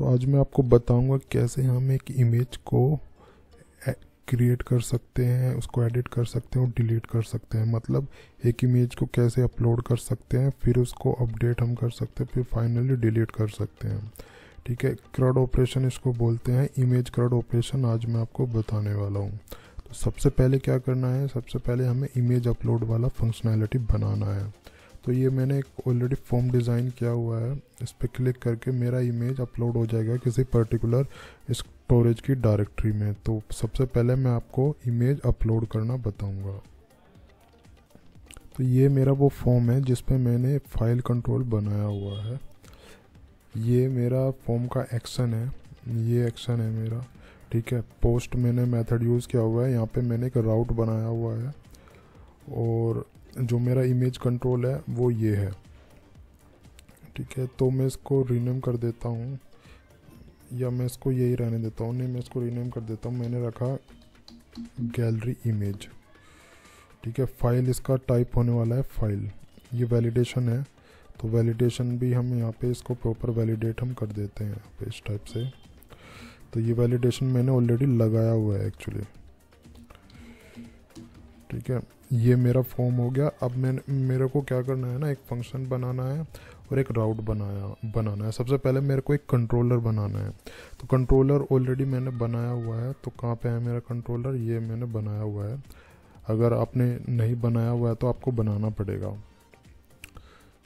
तो आज मैं आपको बताऊंगा कैसे हम एक इमेज को क्रिएट कर सकते हैं, उसको एडिट कर सकते हैं और डिलीट कर सकते हैं। मतलब एक इमेज को कैसे अपलोड कर सकते हैं, फिर उसको अपडेट हम कर सकते हैं, फिर फाइनली डिलीट कर सकते हैं। ठीक है, क्रॉड ऑपरेशन इसको बोलते हैं, इमेज क्रॉड ऑपरेशन आज मैं आपको बताने वाला हूँ। तो सबसे पहले क्या करना है, सबसे पहले हमें इमेज अपलोड वाला फंक्शनैलिटी बनाना है। तो ये मैंने एक ऑलरेडी फॉर्म डिज़ाइन किया हुआ है, इस पर क्लिक करके मेरा इमेज अपलोड हो जाएगा किसी पर्टिकुलर स्टोरेज की डायरेक्टरी में। तो सबसे पहले मैं आपको इमेज अपलोड करना बताऊंगा। तो ये मेरा वो फॉर्म है जिस पे मैंने फाइल कंट्रोल बनाया हुआ है। ये मेरा फॉर्म का एक्शन है, ये एक्शन है मेरा। ठीक है, पोस्ट मैंने मेथड यूज़ किया हुआ है, यहाँ पे मैंने एक राउट बनाया हुआ है और जो मेरा इमेज कंट्रोल है वो ये है। ठीक है, तो मैं इसको रीनेम कर देता हूँ, या मैं इसको यही रहने देता हूँ, नहीं मैं इसको रीनेम कर देता हूँ। मैंने रखा गैलरी इमेज। ठीक है, फाइल इसका टाइप होने वाला है फाइल। ये वैलिडेशन है, तो वैलिडेशन भी हम यहाँ पे इसको प्रॉपर वैलिडेट हम कर देते हैं यहाँ पे इस टाइप से। तो ये वैलिडेशन मैंने ऑलरेडी लगाया हुआ है एक्चुअली। ठीक है, ये मेरा फॉर्म हो गया। अब मेरे को क्या करना है ना, एक फंक्शन बनाना है और एक राउट बनाना है। सबसे पहले मेरे को एक कंट्रोलर बनाना है। तो कंट्रोलर ऑलरेडी मैंने बनाया हुआ है। तो कहाँ पे है मेरा कंट्रोलर, ये मैंने बनाया हुआ है। अगर आपने नहीं बनाया हुआ है तो आपको बनाना पड़ेगा।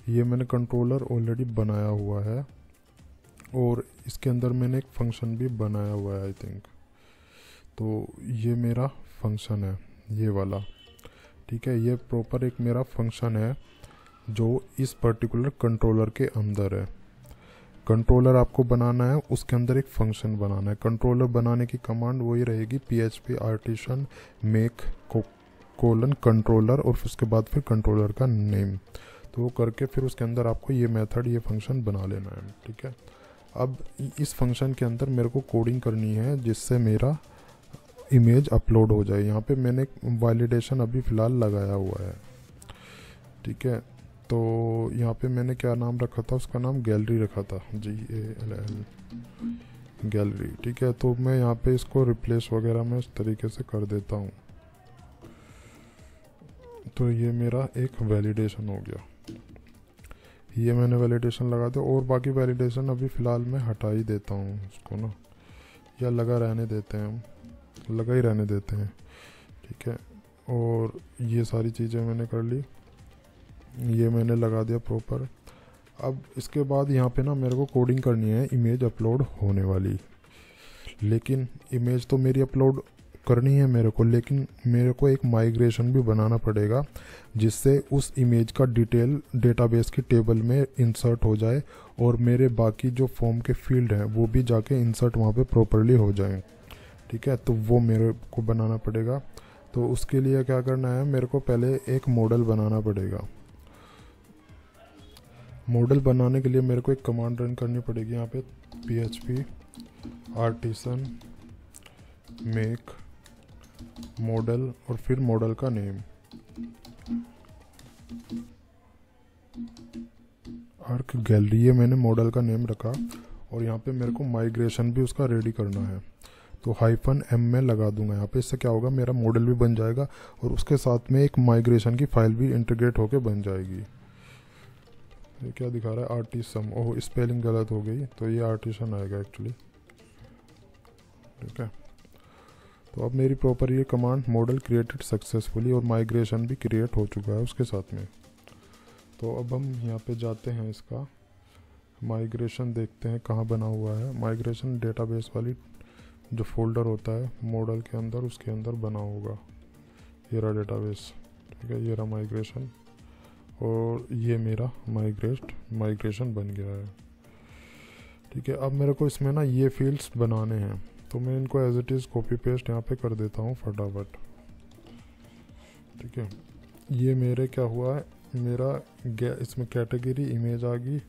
ये मैंने कंट्रोलर ऑलरेडी बनाया हुआ है और इसके अंदर मैंने एक फंक्शन भी बनाया हुआ है आई थिंक। तो ये मेरा फंक्शन है, ये वाला। ठीक है, ये प्रॉपर एक मेरा फंक्शन है जो इस पर्टिकुलर कंट्रोलर के अंदर है। कंट्रोलर आपको बनाना है, उसके अंदर एक फंक्शन बनाना है। कंट्रोलर बनाने की कमांड वही रहेगी, PHP artisan make colon controller और उसके बाद फिर कंट्रोलर का नेम। तो वो करके फिर उसके अंदर आपको ये मेथड, ये फंक्शन बना लेना है। ठीक है, अब इस फंक्शन के अंदर मेरे को कोडिंग करनी है जिससे मेरा इमेज अपलोड हो जाए। यहाँ पे मैंने वैलिडेशन अभी फ़िलहाल लगाया हुआ है। ठीक है, तो यहाँ पे मैंने क्या नाम रखा था, उसका नाम गैलरी रखा था, GALL गैलरी। ठीक है, तो मैं यहाँ पे इसको रिप्लेस वगैरह में इस तरीके से कर देता हूँ। तो ये मेरा एक वैलिडेशन हो गया, ये मैंने वैलिडेशन लगा दिया। और बाकी वैलिडेशन अभी फ़िलहाल मैं हटा ही देता हूँ उसको ना, या लगा रहने देते हैं, हम लगा ही रहने देते हैं। ठीक है, और ये सारी चीज़ें मैंने कर ली, ये मैंने लगा दिया प्रॉपर। अब इसके बाद यहाँ पे ना मेरे को कोडिंग करनी है इमेज अपलोड होने वाली। लेकिन इमेज तो मेरी अपलोड करनी है मेरे को, लेकिन मेरे को एक माइग्रेशन भी बनाना पड़ेगा जिससे उस इमेज का डिटेल डेटाबेस की टेबल में इंसर्ट हो जाए और मेरे बाकी जो फॉर्म के फील्ड हैं वो भी जाके इंसर्ट वहाँ पे प्रॉपरली हो जाएं। ठीक है, तो वो मेरे को बनाना पड़ेगा। तो उसके लिए क्या करना है, मेरे को पहले एक मॉडल बनाना पड़ेगा। मॉडल बनाने के लिए मेरे को एक कमांड रन करनी पड़ेगी यहाँ पे, PHP आर्टिसन मेक मॉडल और फिर मॉडल का नेम आर्क गैलरी। ये मैंने मॉडल का नेम रखा और यहाँ पे मेरे को माइग्रेशन भी उसका रेडी करना है। तो -m में लगा दूंगा यहाँ पे। इससे क्या होगा, मेरा मॉडल भी बन जाएगा और उसके साथ में एक माइग्रेशन की फाइल भी इंटीग्रेट होके बन जाएगी। ये क्या दिखा रहा है, आर्टिसम, ओह स्पेलिंग गलत हो गई, तो ये आर्टिसन आएगा एक्चुअली। ठीक है, तो अब मेरी प्रॉपर ये कमांड मॉडल क्रिएटेड सक्सेसफुली और माइग्रेशन भी क्रिएट हो चुका है उसके साथ में। तो अब हम यहाँ पे जाते हैं, इसका माइग्रेशन देखते हैं कहाँ बना हुआ है। माइग्रेशन डेटाबेस वाली जो फोल्डर होता है मॉडल के अंदर, उसके अंदर बना होगा, ये रहा डेटाबेस। ठीक है, ये रहा माइग्रेशन और ये मेरा माइग्रेशन बन गया है। ठीक है, अब मेरे को इसमें ना ये फील्ड्स बनाने हैं, तो मैं इनको as it is copy paste यहाँ पे कर देता हूँ फटाफट। ठीक है, ये मेरे क्या हुआ है, मेरा इसमें कैटेगरी इमेज आ गई,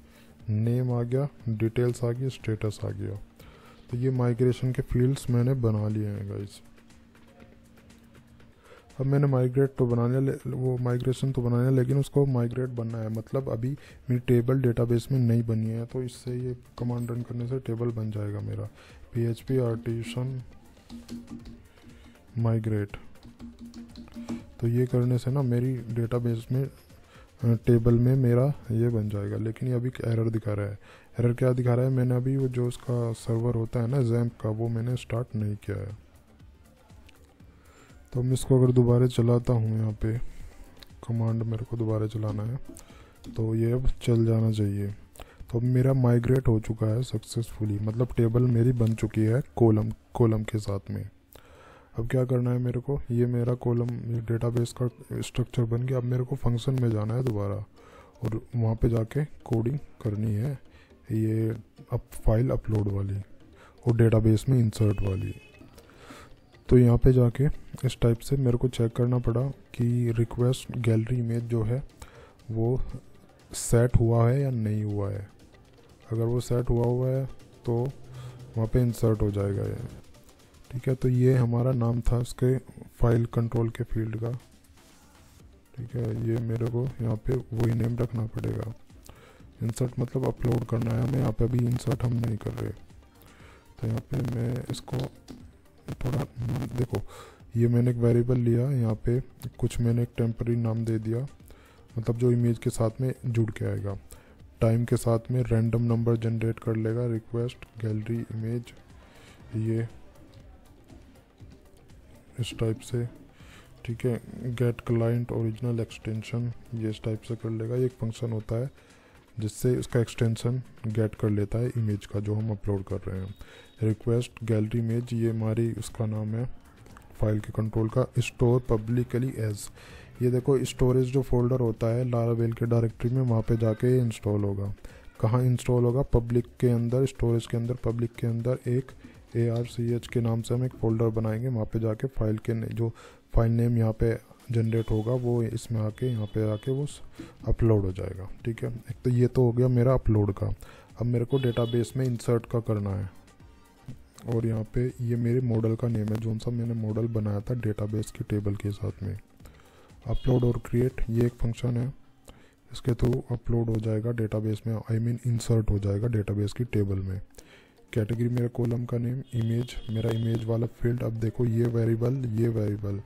नेम आ गया, डिटेल्स आ गई, स्टेटस आ गया। तो ये माइग्रेशन के फील्ड्स मैंने बना लिए हैं गाइस। अब मैंने माइग्रेट तो बना लिया, वो माइग्रेशन तो बना लिया, लेकिन उसको माइग्रेट बनना है, मतलब अभी मेरी टेबल डेटाबेस में नहीं बनी है। तो इससे ये कमांड रन करने से टेबल बन जाएगा मेरा, PHP आर्टिसन माइग्रेट। तो ये करने से ना मेरी डेटाबेस में टेबल में मेरा ये बन जाएगा। लेकिन ये अभी एरर दिखा रहा है। एरर क्या दिखा रहा है, मैंने अभी वो जो उसका सर्वर होता है ना XAMPP का, वो मैंने स्टार्ट नहीं किया है। तो मैं इसको अगर दोबारा चलाता हूँ, यहाँ पे कमांड मेरे को दोबारा चलाना है, तो ये अब चल जाना चाहिए। तो अब मेरा माइग्रेट हो चुका है सक्सेसफुली, मतलब टेबल मेरी बन चुकी है कॉलम के साथ में। अब क्या करना है मेरे को, ये मेरा कॉलम डेटाबेस का स्ट्रक्चर बन गया। अब मेरे को फंक्शन में जाना है दोबारा और वहाँ पे जाके कोडिंग करनी है, ये अब फाइल अपलोड वाली और डेटाबेस में इंसर्ट वाली। तो यहाँ पे जाके इस टाइप से मेरे को चेक करना पड़ा कि रिक्वेस्ट गैलरी इमेज जो है वो सेट हुआ है या नहीं हुआ है। अगर वो सेट हुआ है तो वहाँ पे इंसर्ट हो जाएगा ये, ठीक है। तो ये हमारा नाम था उसके फाइल कंट्रोल के फील्ड का, ठीक है। ये मेरे को यहाँ पे वही नेम रखना पड़ेगा। इंसर्ट मतलब अपलोड करना है हमें, यहाँ पे अभी इंसर्ट हम नहीं कर रहे। तो यहाँ पे मैं इसको थोड़ा देखो, ये मैंने एक वेरिएबल लिया, यहाँ पे कुछ मैंने एक टेम्पररी नाम दे दिया, मतलब जो इमेज के साथ में जुड़ के आएगा। टाइम के साथ में रैंडम नंबर जनरेट कर लेगा, रिक्वेस्ट गैलरी इमेज, ये इस टाइप से, ठीक है। गेट क्लाइंट ओरिजिनल एक्सटेंशन, ये इस टाइप से कर लेगा। ये एक फंक्शन होता है जिससे उसका एक्सटेंशन गेट कर लेता है इमेज का जो हम अपलोड कर रहे हैं। रिक्वेस्ट गैलरी इमेज, ये हमारी उसका नाम है फाइल के कंट्रोल का। स्टोर पब्लिकली एज, ये देखो स्टोरेज जो फोल्डर होता है लारावेल के डायरेक्टरी में, वहाँ पे जाके इंस्टॉल होगा। कहाँ इंस्टॉल होगा, पब्लिक के अंदर, स्टोरेज के अंदर, पब्लिक के अंदर एक ARCH के नाम से हम एक फ़ोल्डर बनाएंगे। वहाँ पे जाके फाइल के जो फाइल नेम यहाँ पे जनरेट होगा वो इसमें आके यहाँ पे आके वो अपलोड हो जाएगा, ठीक है। एक तो ये तो हो गया मेरा अपलोड का। अब मेरे को डेटाबेस में इंसर्ट का करना है, और यहाँ पे ये मेरे मॉडल का नेम है, जो सा मैंने मॉडल बनाया था डेटाबेस की टेबल के साथ में। अपलोड और क्रिएट, ये एक फंक्शन है, इसके थ्रू अपलोड हो जाएगा डेटाबेस में, आई मीन इंसर्ट हो जाएगा डेटाबेस की टेबल में। कैटेगरी मेरा कॉलम का नेम, इमेज मेरा इमेज वाला फील्ड। अब देखो ये वेरिएबल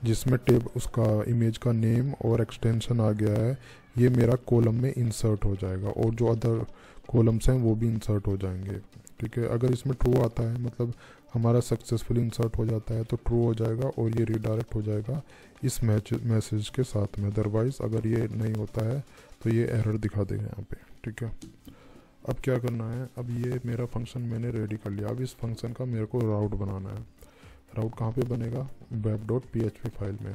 जिसमें उसका इमेज का नेम और एक्सटेंशन आ गया है, ये मेरा कॉलम में इंसर्ट हो जाएगा, और जो अदर कॉलम्स हैं वो भी इंसर्ट हो जाएंगे, ठीक है। अगर इसमें ट्रू आता है, मतलब हमारा सक्सेसफुली इंसर्ट हो जाता है, तो ट्रू हो जाएगा और ये रिडायरेक्ट हो जाएगा इस मैसेज के साथ में। अदरवाइज़ अगर ये नहीं होता है तो ये एरर दिखा देगा यहाँ पे, ठीक है। अब क्या करना है, अब ये मेरा फंक्शन मैंने रेडी कर लिया। अब इस फंक्शन का मेरे को राउट बनाना है। राउट कहाँ पे बनेगा, web.php फाइल में।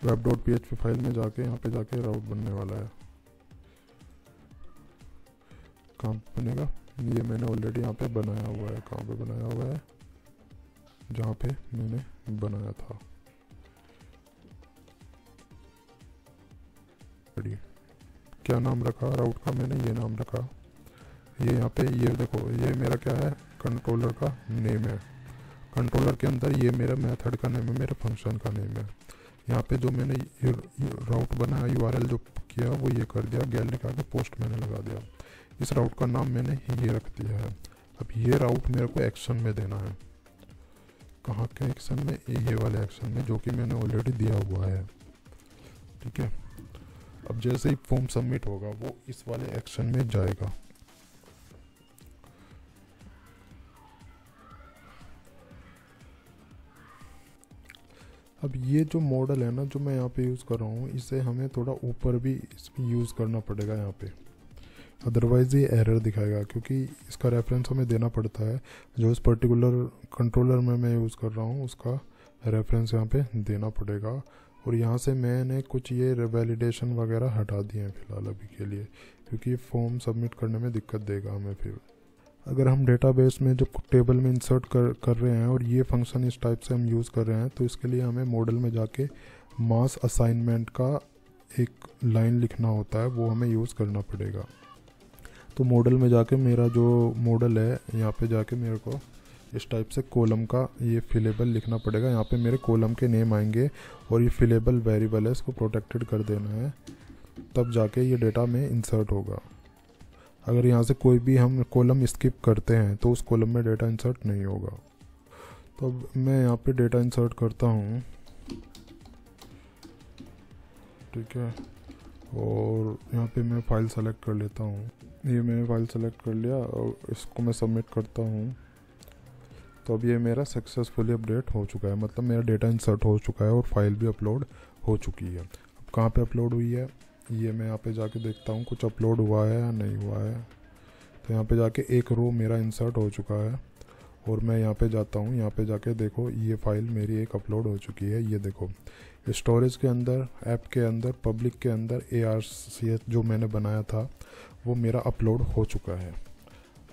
web.php फाइल में जाके यहाँ पे जाके राउट बनने वाला है। कहाँ पे बनेगा, ये मैंने ऑलरेडी यहाँ पे बनाया हुआ है। कहाँ पे बनाया हुआ है, जहाँ पे मैंने बनाया था। क्या नाम रखा राउट का, मैंने ये नाम रखा। ये यहाँ पे ये देखो, ये मेरा क्या है, कंट्रोलर का नेम है। कंट्रोलर के अंदर ये मेरा मेथड का नेम है, मेरे फंक्शन का नेम है। यहाँ पे जो मैंने ये राउट बनाया, URL जो किया वो ये कर दिया, गैलरी का आगे पोस्ट मैंने लगा दिया। इस राउट का नाम मैंने ये रख दिया है। अब ये राउट मेरे को एक्शन में देना है। कहाँ के एक्शन में, ये वाले एक्शन में, जो कि मैंने ऑलरेडी दिया हुआ है, ठीक है। अब जैसे ही फॉर्म सबमिट होगा वो इस वाले एक्शन में जाएगा। अब ये जो मॉडल है ना, जो मैं यहाँ पे यूज़ कर रहा हूँ, इसे हमें थोड़ा ऊपर भी यूज़ करना पड़ेगा यहाँ पे, अदरवाइज़ ये एरर दिखाएगा, क्योंकि इसका रेफरेंस हमें देना पड़ता है। जो इस पर्टिकुलर कंट्रोलर में मैं यूज़ कर रहा हूँ उसका रेफरेंस यहाँ पे देना पड़ेगा। और यहाँ से मैंने कुछ ये वैलिडेशन वगैरह हटा दिए हैं फ़िलहाल अभी के लिए, क्योंकि ये फॉर्म सबमिट करने में दिक्कत देगा हमें। फिर अगर हम डेटाबेस में जो टेबल में इंसर्ट कर रहे हैं और ये फंक्शन इस टाइप से हम यूज़ कर रहे हैं, तो इसके लिए हमें मॉडल में जाके मास असाइनमेंट का एक लाइन लिखना होता है, वो हमें यूज़ करना पड़ेगा। तो मॉडल में जाके मेरा जो मॉडल है, यहाँ पे जाके मेरे को इस टाइप से कॉलम का ये फिलेबल लिखना पड़ेगा। यहाँ पे मेरे कॉलम के नेम आएंगे और ये फिलेबल वेरिएबल है, इसको प्रोटेक्टेड कर देना है, तब जाके ये डेटा में इंसर्ट होगा। अगर यहाँ से कोई भी हम कॉलम स्किप करते हैं तो उस कॉलम में डेटा इंसर्ट नहीं होगा। तो अब मैं यहाँ पे डेटा इंसर्ट करता हूँ, ठीक है, और यहाँ पे मैं फ़ाइल सेलेक्ट कर लेता हूँ। ये मैंने फ़ाइल सेलेक्ट कर लिया और इसको मैं सबमिट करता हूँ। तो अब ये मेरा सक्सेसफुली अपडेट हो चुका है, मतलब मेरा डेटा इंसर्ट हो चुका है और फाइल भी अपलोड हो चुकी है। अब कहाँ पे अपलोड हुई है ये मैं यहाँ पे जाके देखता हूँ, कुछ अपलोड हुआ है या नहीं हुआ है। तो यहाँ पे जाके एक रो मेरा इंसर्ट हो चुका है और मैं यहाँ पे जाता हूँ, यहाँ पे जाके देखो ये फ़ाइल मेरी एक अपलोड हो चुकी है। ये देखो स्टोरेज के अंदर, ऐप के अंदर, पब्लिक के अंदर ARCS जो मैंने बनाया था वो मेरा अपलोड हो चुका है।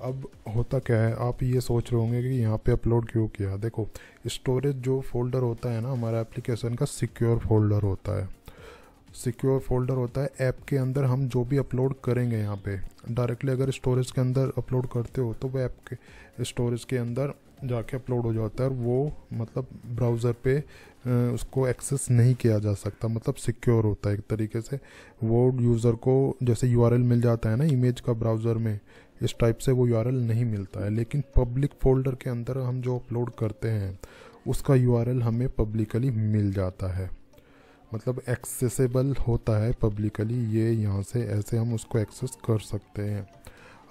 अब होता क्या है, आप ये सोच रहे होंगे कि यहाँ पे अपलोड क्यों किया। देखो स्टोरेज जो फोल्डर होता है ना हमारा एप्लीकेशन का, सिक्योर फोल्डर होता है। सिक्योर फोल्डर होता है ऐप के अंदर, हम जो भी अपलोड करेंगे यहाँ पे डायरेक्टली अगर स्टोरेज के अंदर अपलोड करते हो तो वो ऐप के स्टोरेज के अंदर जाके अपलोड हो जाता है और वो मतलब ब्राउज़र पे उसको एक्सेस नहीं किया जा सकता, मतलब सिक्योर होता है एक तरीके से। वो यूज़र को जैसे URL मिल जाता है ना इमेज का ब्राउज़र में, इस टाइप से वो URL नहीं मिलता है। लेकिन पब्लिक फोल्डर के अंदर हम जो अपलोड करते हैं उसका URL हमें पब्लिकली मिल जाता है, मतलब एक्सेसिबल होता है पब्लिकली। ये यहाँ से ऐसे हम उसको एक्सेस कर सकते हैं।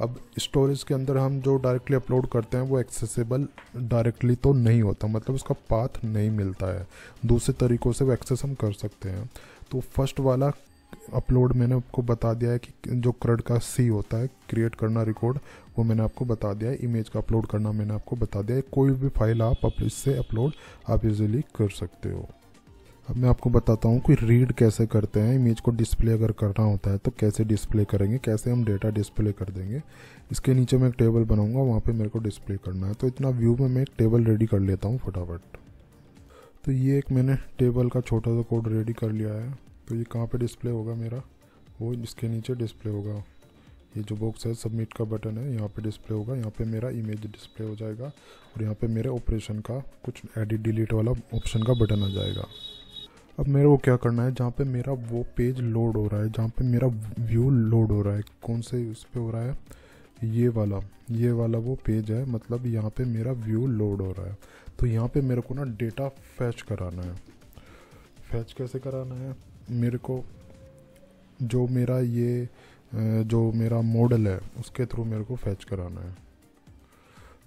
अब स्टोरेज के अंदर हम जो डायरेक्टली अपलोड करते हैं वो एक्सेसिबल डायरेक्टली तो नहीं होता, मतलब उसका पाथ नहीं मिलता है। दूसरे तरीक़ों से वो एक्सेस हम कर सकते हैं। तो फर्स्ट वाला अपलोड मैंने आपको बता दिया है कि जो CRUD का C होता है, क्रिएट करना रिकॉर्ड, वो मैंने आपको बता दिया है। इमेज का अपलोड करना मैंने आपको बता दिया है। कोई भी फाइल आप इससे अपलोड आप इजीली कर सकते हो। अब मैं आपको बताता हूँ कि रीड कैसे करते हैं। इमेज को डिस्प्ले अगर करना होता है तो कैसे डिस्प्ले करेंगे, कैसे हम डेटा डिस्प्ले कर देंगे। इसके नीचे मैं एक टेबल बनाऊंगा, वहाँ पे मेरे को डिस्प्ले करना है। तो इतना व्यू में मैं एक टेबल रेडी कर लेता हूँ फटाफट। तो ये एक मैंने टेबल का छोटा सा कोड रेडी कर लिया है। तो ये कहाँ पे डिस्प्ले होगा मेरा, वो इसके नीचे डिस्प्ले होगा। ये जो बॉक्स है सबमिट का बटन है, यहाँ पे डिस्प्ले होगा। यहाँ पे मेरा इमेज डिस्प्ले हो जाएगा और यहाँ पे मेरे ऑपरेशन का कुछ एडिट डिलीट वाला ऑप्शन का बटन आ जाएगा। अब मेरे को क्या करना है, जहाँ पे मेरा वो पेज लोड हो रहा है, जहाँ पे मेरा व्यू लोड हो रहा है, कौन से उस पर हो रहा है, ये वाला वो पेज है, मतलब यहाँ पे मेरा व्यू लोड हो रहा है। तो यहाँ पे मेरे को ना डेटा फैच कराना है। फैच कैसे कराना है, मेरे को जो मेरा मॉडल है उसके थ्रू मेरे को फैच कराना है।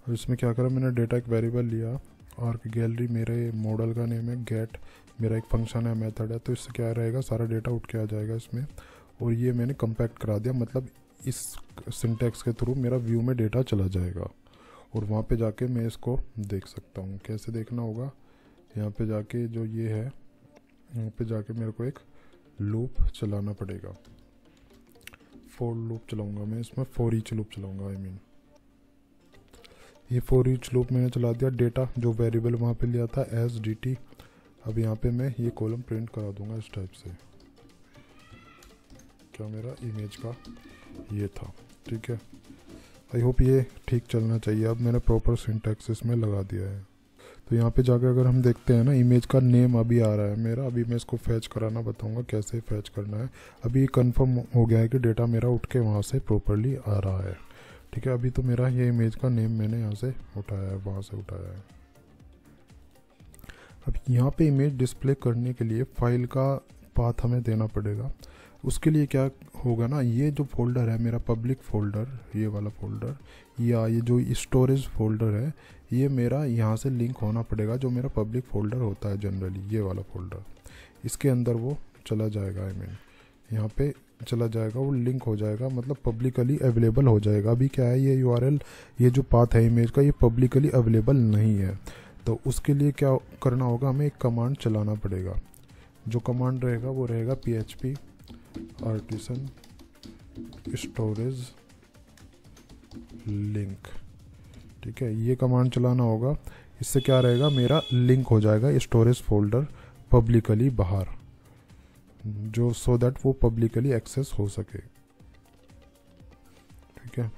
और इसमें क्या करा, मैंने डेटा एक वेरिएबल लिया, आर्क गैलरी मेरे मॉडल का नेम है, गेट मेरा एक फंक्शन है, मेथड है। तो इससे क्या रहेगा, सारा डेटा उठ के आ जाएगा इसमें। और ये मैंने कंपैक्ट करा दिया, मतलब इस सिंटैक्स के थ्रू मेरा व्यू में डेटा चला जाएगा और वहाँ पे जाके मैं इसको देख सकता हूँ। कैसे देखना होगा, यहाँ पे जाके जो ये है, यहाँ पे जाके मेरे को एक लूप चलाना पड़ेगा। फॉर लूप चलाऊँगा मैं इसमें, फॉर ईच लूप चलाऊँगा। ये फॉर ईच लूप मैंने चला दिया। डेटा जो वेरिएबल वहाँ पे लिया था SDT, अब यहाँ पे मैं ये कॉलम प्रिंट करा दूंगा इस टाइप से। क्या मेरा इमेज का ये था, ठीक है। आई होप ये ठीक चलना चाहिए। अब मैंने प्रॉपर सिंटैक्स इसमें लगा दिया है। तो यहाँ पे जाकर अगर हम देखते हैं ना, इमेज का नेम अभी आ रहा है मेरा। अभी मैं इसको फैच कराना बताऊंगा कैसे फैच करना है। अभी कंफर्म हो गया है कि डेटा मेरा उठ के वहाँ से प्रॉपरली आ रहा है, ठीक है। अभी तो मेरा ये इमेज का नेम मैंने यहाँ से उठाया है, वहाँ से उठाया है। अब यहाँ पे इमेज डिस्प्ले करने के लिए फाइल का पाथ हमें देना पड़ेगा। उसके लिए क्या होगा ना, ये जो फोल्डर है मेरा पब्लिक फोल्डर, ये वाला फोल्डर, या ये जो स्टोरेज फोल्डर है, ये मेरा यहाँ से लिंक होना पड़ेगा। जो मेरा पब्लिक फोल्डर होता है जनरली, ये वाला फोल्डर, इसके अंदर वो चला जाएगा। यहाँ पे चला जाएगा, वो लिंक हो जाएगा, मतलब पब्लिकली अवेलेबल हो जाएगा। अभी क्या है, ये URL, ये जो पाथ है इमेज का, ये पब्लिकली अवेलेबल नहीं है। तो उसके लिए क्या करना होगा, हमें एक कमांड चलाना पड़ेगा। जो कमांड रहेगा वो रहेगा PHP artisan storage link, ठीक है। ये कमांड चलाना होगा। इससे क्या रहेगा, मेरा लिंक हो जाएगा स्टोरेज फोल्डर पब्लिकली बाहर, जो सो दैट वो पब्लिकली एक्सेस हो सके, ठीक है।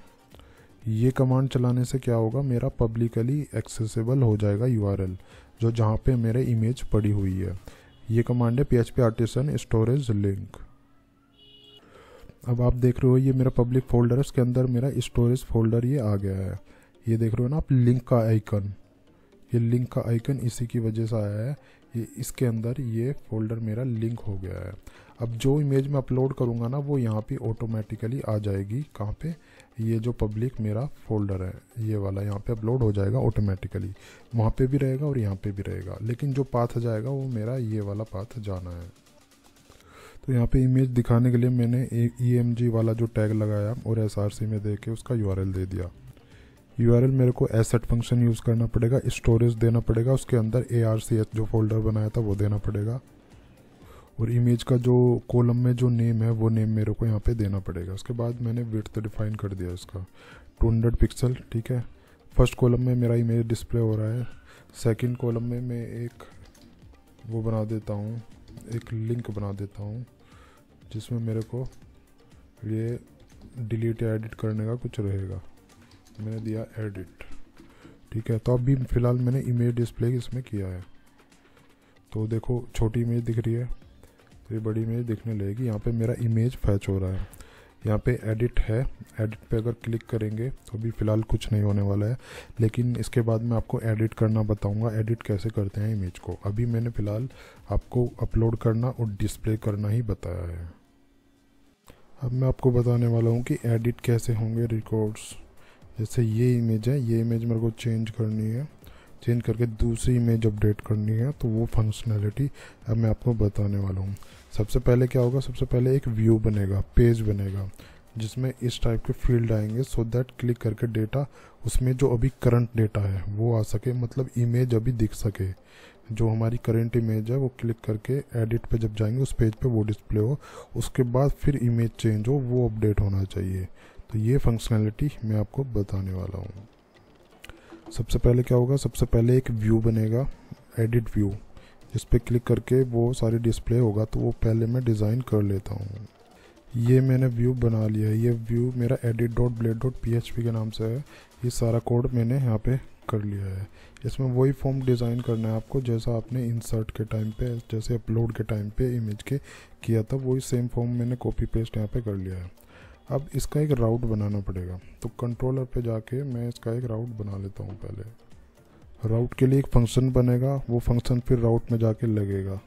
ये कमांड चलाने से क्या होगा, मेरा पब्लिकली एक्सेसिबल हो जाएगा यूआरएल जो जहाँ पे मेरे इमेज पड़ी हुई है। ये कमांड है PHP आर्टिसन स्टोरेज लिंक। अब आप देख रहे हो ये मेरा पब्लिक फोल्डर है, उसके अंदर मेरा स्टोरेज फोल्डर ये आ गया है। ये देख रहे हो ना आप लिंक का आइकन, ये लिंक का आइकन इसी की वजह से आया है। ये इसके अंदर ये फोल्डर मेरा लिंक हो गया है। अब जो इमेज मैं अपलोड करूँगा ना वो यहाँ पे ऑटोमेटिकली आ जाएगी। कहाँ पे, ये जो पब्लिक मेरा फोल्डर है ये वाला यहाँ पे अपलोड हो जाएगा ऑटोमेटिकली। वहाँ पे भी रहेगा और यहाँ पे भी रहेगा, लेकिन जो पाथ जाएगा वो मेरा ये वाला पाथ जाना है। तो यहाँ पे इमेज दिखाने के लिए मैंने एक EMG वाला जो टैग लगाया और SRC में दे के उसका URL दे दिया। URL मेरे को एसेट फंक्शन यूज़ करना पड़ेगा, स्टोरेज देना पड़ेगा, उसके अंदर ARCH जो फोल्डर बनाया था वो देना पड़ेगा, और इमेज का जो कॉलम में जो नेम है वो नेम मेरे को यहाँ पे देना पड़ेगा। उसके बाद मैंने विड्थ डिफाइन कर दिया इसका 200 पिक्सल, ठीक है। फर्स्ट कॉलम में मेरा इमेज डिस्प्ले हो रहा है, सेकंड कॉलम में मैं एक वो बना देता हूँ, एक लिंक बना देता हूँ जिसमें मेरे को ये डिलीट या एडिट करने का कुछ रहेगा। मैंने दिया एडिट, ठीक है। तो अभी फ़िलहाल मैंने इमेज डिस्प्ले इसमें किया है। तो देखो छोटी इमेज दिख रही है, तो ये बड़ी इमेज दिखने लगेगी। यहाँ पे मेरा इमेज फैच हो रहा है, यहाँ पे एडिट है, एडिट पे अगर क्लिक करेंगे तो अभी फ़िलहाल कुछ नहीं होने वाला है, लेकिन इसके बाद मैं आपको एडिट करना बताऊंगा, एडिट कैसे करते हैं इमेज को। अभी मैंने फ़िलहाल आपको अपलोड करना और डिस्प्ले करना ही बताया है। अब मैं आपको बताने वाला हूँ कि एडिट कैसे होंगे रिकॉर्ड्स। जैसे ये इमेज है, ये इमेज मेरे को चेंज करनी है, चेंज करके दूसरी इमेज अपडेट करनी है, तो वो फंक्शनैलिटी अब मैं आपको बताने वाला हूँ। सबसे पहले क्या होगा, सबसे पहले एक व्यू बनेगा, पेज बनेगा, जिसमें इस टाइप के फील्ड आएंगे सो दैट क्लिक करके डेटा उसमें जो अभी करंट डेटा है वो आ सके, मतलब इमेज अभी दिख सके। जो हमारी करंट इमेज है वो क्लिक करके एडिट पे जब जाएंगे उस पेज पे वो डिस्प्ले हो, उसके बाद फिर इमेज चेंज हो, वो अपडेट होना चाहिए। तो ये फंक्शनैलिटी मैं आपको बताने वाला हूँ। सबसे पहले क्या होगा, सबसे पहले एक व्यू बनेगा, एडिट व्यू, जिस पे क्लिक करके वो सारी डिस्प्ले होगा। तो वो पहले मैं डिज़ाइन कर लेता हूँ। ये मैंने व्यू बना लिया है, ये व्यू मेरा edit.blade.php के नाम से है। ये सारा कोड मैंने यहाँ पे कर लिया है। इसमें वही फॉर्म डिज़ाइन करना है आपको जैसा आपने इंसर्ट के टाइम पे, जैसे अपलोड के टाइम पे इमेज के किया था, वही सेम फॉर्म मैंने कॉपी पेस्ट यहाँ पे कर लिया है। अब इसका एक राउट बनाना पड़ेगा, तो कंट्रोलर पे जाके मैं इसका एक राउट बना लेता हूँ। पहले राउट के लिए एक फंक्शन बनेगा, वो फंक्शन फिर राउट में जाके लगेगा।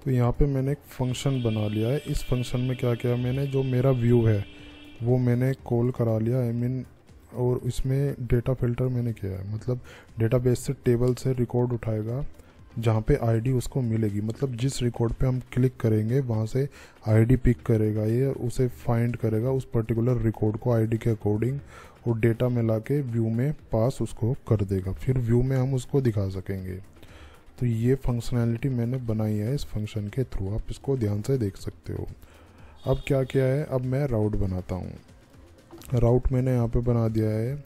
तो यहाँ पे मैंने एक फंक्शन बना लिया है। इस फंक्शन में क्या किया मैंने, जो मेरा व्यू है वो मैंने कॉल करा लिया, और इसमें डेटा फिल्टर मैंने किया है, मतलब डेटाबेस से टेबल से रिकॉर्ड उठाएगा जहाँ पे आईडी उसको मिलेगी, मतलब जिस रिकॉर्ड पे हम क्लिक करेंगे वहाँ से आईडी पिक करेगा, ये उसे फाइंड करेगा उस पर्टिकुलर रिकॉर्ड को आईडी के अकॉर्डिंग, और डेटा में लाके व्यू में पास उसको कर देगा, फिर व्यू में हम उसको दिखा सकेंगे। तो ये फंक्शनैलिटी मैंने बनाई है इस फंक्शन के थ्रू, आप इसको ध्यान से देख सकते हो। अब क्या किया है, अब मैं राउट बनाता हूँ। राउट मैंने यहाँ पे बना दिया है।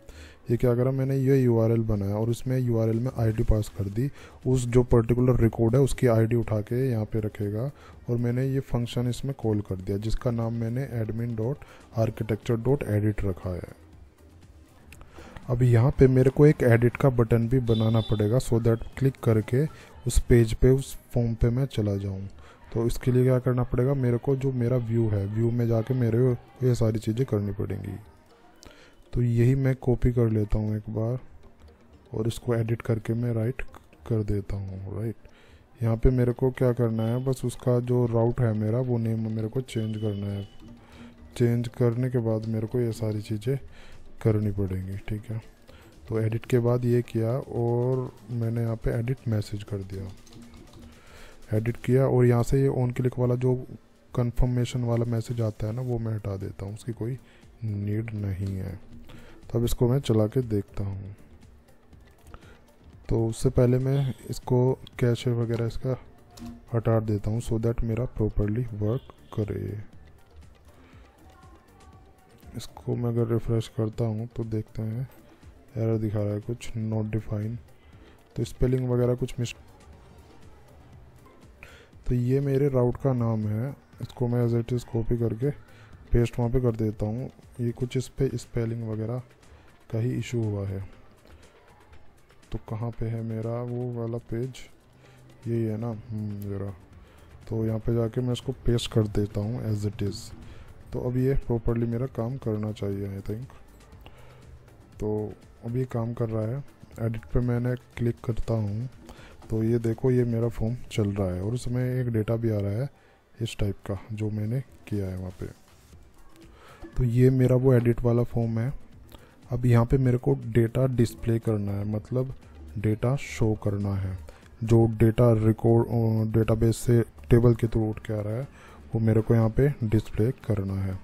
ये क्या करा मैंने, ये URL बनाया और उसमें URL में आईडी पास कर दी, उस जो पर्टिकुलर रिकॉर्ड है उसकी आईडी उठा के यहाँ पे रखेगा, और मैंने ये फंक्शन इसमें कॉल कर दिया जिसका नाम मैंने admin.architecture.edit रखा है। अब यहाँ पे मेरे को एक एडिट का बटन भी बनाना पड़ेगा सो दैट क्लिक करके उस पेज पे, उस फॉर्म पे मैं चला जाऊँ। तो इसके लिए क्या करना पड़ेगा, मेरे को जो मेरा व्यू है, व्यू में जाके मेरे को ये सारी चीज़ें करनी पड़ेंगी। तो यही मैं कॉपी कर लेता हूँ एक बार, और इसको एडिट करके मैं राइट कर देता हूँ। राइट, यहाँ पे मेरे को क्या करना है, बस उसका जो राउट है मेरा वो नेम मेरे को चेंज करना है। चेंज करने के बाद मेरे को ये सारी चीज़ें करनी पड़ेंगी, ठीक है। तो एडिट के बाद ये किया, और मैंने यहाँ पे एडिट मैसेज कर दिया, एडिट किया, और यहाँ से ये ऑन क्लिक वाला जो कंफर्मेशन वाला मैसेज आता है ना वो मैं हटा देता हूँ, उसकी कोई नीड नहीं है। तो अब इसको मैं चला के देखता हूँ। तो उससे पहले मैं इसको कैशे वगैरह इसका हटा देता हूँ सो दैट मेरा प्रॉपरली वर्क करे। इसको मैं अगर रिफ़्रेश करता हूँ तो देखते हैं एरर दिखा रहा है कुछ, नॉट डिफाइन, तो स्पेलिंग वगैरह कुछ मिस। तो ये मेरे राउट का नाम है, इसको मैं एज इट इज़ कॉपी करके पेस्ट वहाँ पे कर देता हूँ। ये कुछ इस पे स्पेलिंग वगैरह का ही इशू हुआ है। तो कहाँ पे है मेरा वो वाला पेज, यही है ना, ज़रा। तो यहाँ पे जाके मैं इसको पेस्ट कर देता हूँ एज इट इज़। तो अब ये प्रॉपरली मेरा काम करना चाहिए आई थिंक। तो अब ये काम कर रहा है। एडिट पे मैंने क्लिक करता हूँ तो ये देखो ये मेरा फॉर्म चल रहा है और उसमें एक डेटा भी आ रहा है इस टाइप का जो मैंने किया है वहाँ पे। तो ये मेरा वो एडिट वाला फॉर्म है। अब यहाँ पे मेरे को डेटा डिस्प्ले करना है, मतलब डेटा शो करना है। जो डेटा रिकॉर्ड डेटाबेस से टेबल के थ्रू उठ के आ रहा है वो मेरे को यहाँ पे डिस्प्ले करना है।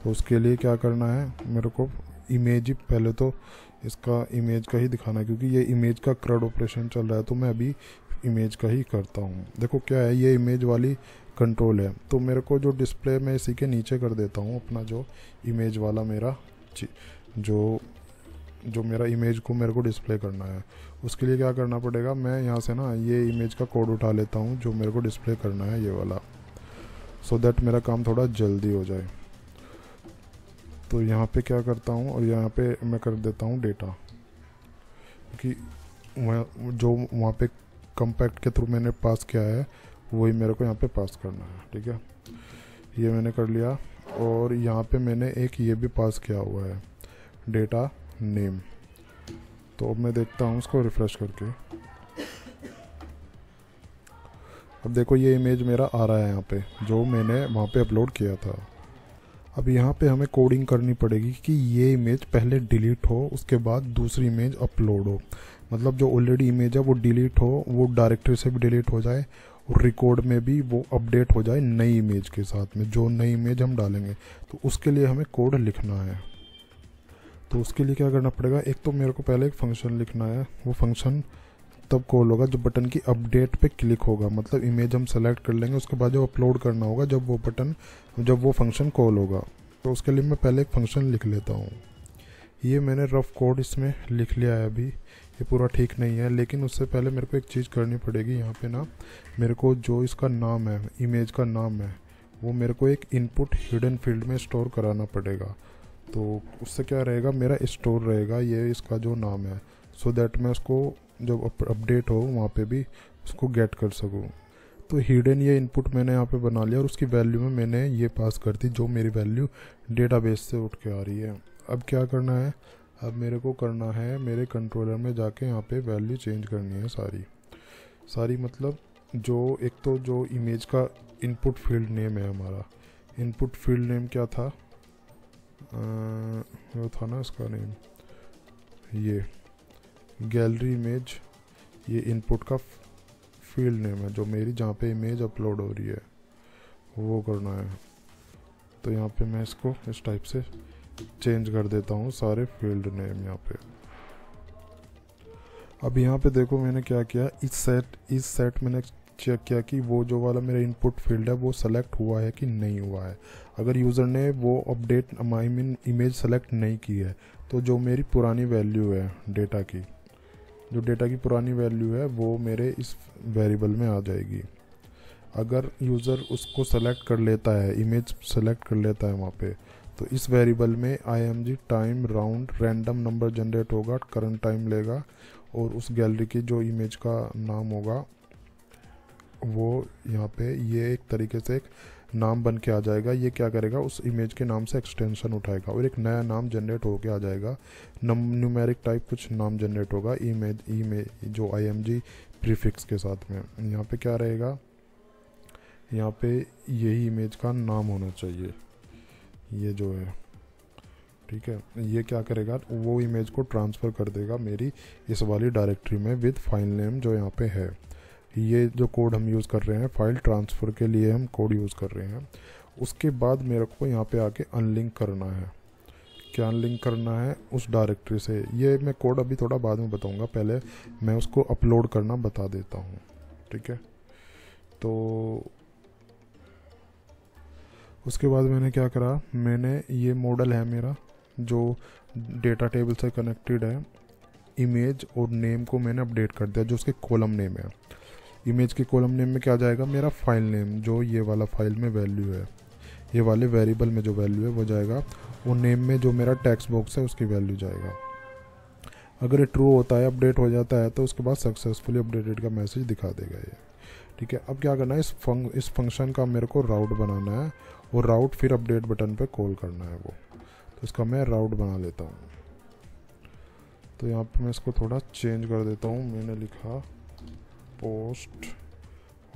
तो उसके लिए क्या करना है, मेरे को इमेज ही पहले तो इसका इमेज का ही दिखाना है, क्योंकि ये इमेज का क्रड ऑपरेशन चल रहा है। तो मैं अभी इमेज का ही करता हूँ। देखो क्या है, ये इमेज वाली कंट्रोल है। तो मेरे को जो डिस्प्ले मैं इसी के नीचे कर देता हूँ अपना जो इमेज वाला मेरा जो मेरा इमेज को मेरे को डिस्प्ले करना है। उसके लिए क्या करना पड़ेगा, मैं यहाँ से ना ये इमेज का कोड उठा लेता हूँ जो मेरे को डिस्प्ले करना है, ये वाला, सो दैट मेरा काम थोड़ा जल्दी हो जाए। तो यहाँ पे क्या करता हूँ और यहाँ पे मैं कर देता हूँ डेटा, क्योंकि जो वहाँ पे कंपैक्ट के थ्रू मैंने पास किया है वही मेरे को यहाँ पे पास करना है। ठीक है, ये मैंने कर लिया। और यहाँ पे मैंने एक ये भी पास किया हुआ है, डेटा नेम। तो अब मैं देखता हूँ उसको रिफ़्रेश करके। अब देखो ये इमेज मेरा आ रहा है यहाँ पे जो मैंने वहाँ पे अपलोड किया था। अब यहाँ पे हमें कोडिंग करनी पड़ेगी कि ये इमेज पहले डिलीट हो, उसके बाद दूसरी इमेज अपलोड हो। मतलब जो ऑलरेडी इमेज है वो डिलीट हो, वो डायरेक्टरी से भी डिलीट हो जाए और रिकॉर्ड में भी वो अपडेट हो जाए नई इमेज के साथ में, जो नई इमेज हम डालेंगे। तो उसके लिए हमें कोड लिखना है। तो उसके लिए क्या करना पड़ेगा, एक तो मेरे को पहले एक फंक्शन लिखना है। वो फंक्शन तब कॉल होगा जब बटन की अपडेट पे क्लिक होगा, मतलब इमेज हम सेलेक्ट कर लेंगे, उसके बाद जो अपलोड करना होगा जब वो फंक्शन कॉल होगा। तो उसके लिए मैं पहले एक फंक्शन लिख लेता हूँ। ये मैंने रफ कोड इसमें लिख लिया है। अभी ये पूरा ठीक नहीं है, लेकिन उससे पहले मेरे को एक चीज़ करनी पड़ेगी। यहाँ पे ना मेरे को जो इसका नाम है, इमेज का नाम है, वो मेरे को एक इनपुट हिडन फील्ड में स्टोर कराना पड़ेगा। तो उससे क्या रहेगा, मेरा स्टोर रहेगा ये इसका जो नाम है, सो दैट मैं उसको जब अपडेट हो वहाँ पे भी उसको गेट कर सकूँ। तो हिडन ये इनपुट मैंने यहाँ पे बना लिया और उसकी वैल्यू में मैंने ये पास कर दी जो मेरी वैल्यू डेटाबेस से उठ के आ रही है। अब क्या करना है, अब मेरे को करना है मेरे कंट्रोलर में जाके यहाँ पे वैल्यू चेंज करनी है सारी मतलब जो एक तो जो इमेज का इनपुट फील्ड नेम है हमारा, इनपुट फील्ड नेम क्या था, वो था ना इसका नेम, ये गैलरी इमेज, ये इनपुट का फील्ड नेम है जो मेरी जहाँ पे इमेज अपलोड हो रही है वो करना है। तो यहाँ पे मैं इसको इस टाइप से चेंज कर देता हूँ सारे फील्ड नेम यहाँ पे। अब यहाँ पे देखो मैंने क्या किया, इस सेट मैंने चेक किया कि वो जो वाला मेरा इनपुट फील्ड है वो सेलेक्ट हुआ है कि नहीं हुआ है। अगर यूज़र ने वो अपडेट इमेज सेलेक्ट नहीं की है तो जो मेरी पुरानी वैल्यू है डेटा की पुरानी वैल्यू है वो मेरे इस वेरिएबल में आ जाएगी। अगर यूज़र उसको सेलेक्ट कर लेता है, इमेज सेलेक्ट कर लेता है वहाँ पे, तो इस वेरिएबल में img time round random number generate होगा, करंट टाइम लेगा और उस गैलरी की जो इमेज का नाम होगा वो यहाँ पे ये एक तरीके से एक नाम बन के आ जाएगा। ये क्या करेगा, उस इमेज के नाम से एक्सटेंशन उठाएगा और एक नया नाम जनरेट होके आ जाएगा। न्यूमेरिक टाइप कुछ नाम जनरेट होगा इमेज जो img प्रीफिक्स के साथ में। यहाँ पे क्या रहेगा, यहाँ पे यही इमेज का नाम होना चाहिए, ये जो है, ठीक है। ये क्या करेगा, वो इमेज को ट्रांसफ़र कर देगा मेरी इस वाली डायरेक्टरी में विद फाइल नेम जो यहाँ पे है। ये जो कोड हम यूज़ कर रहे हैं फाइल ट्रांसफ़र के लिए हम कोड यूज़ कर रहे हैं। उसके बाद मेरे को यहाँ पे आके अनलिंक करना है। क्या अनलिंक करना है, उस डायरेक्टरी से। ये मैं कोड अभी थोड़ा बाद में बताऊँगा, पहले मैं उसको अपलोड करना बता देता हूँ, ठीक है। तो उसके बाद मैंने क्या करा, मैंने ये मॉडल है मेरा जो डेटा टेबल से कनेक्टेड है, इमेज और नेम को मैंने अपडेट कर दिया जो उसके कॉलम नेम है। इमेज के कॉलम नेम में क्या जाएगा, मेरा फाइल नेम जो ये वाला फाइल में वैल्यू है। ये वाले वेरिएबल में जो वैल्यू है वो जाएगा, वो नेम में जो मेरा टेक्स्ट बॉक्स है उसकी वैल्यू जाएगा। अगर ये ट्रू होता है, अपडेट हो जाता है, तो उसके बाद सक्सेसफुली अपडेटेड का मैसेज दिखा देगा ये। ठीक है, अब क्या करना है, इस फंक्शन का मेरे को राउट बनाना है, और राउट फिर अपडेट बटन पे कॉल करना है वो। तो इसका मैं राउट बना लेता हूँ। तो यहाँ पे मैं इसको थोड़ा चेंज कर देता हूँ। मैंने लिखा पोस्ट,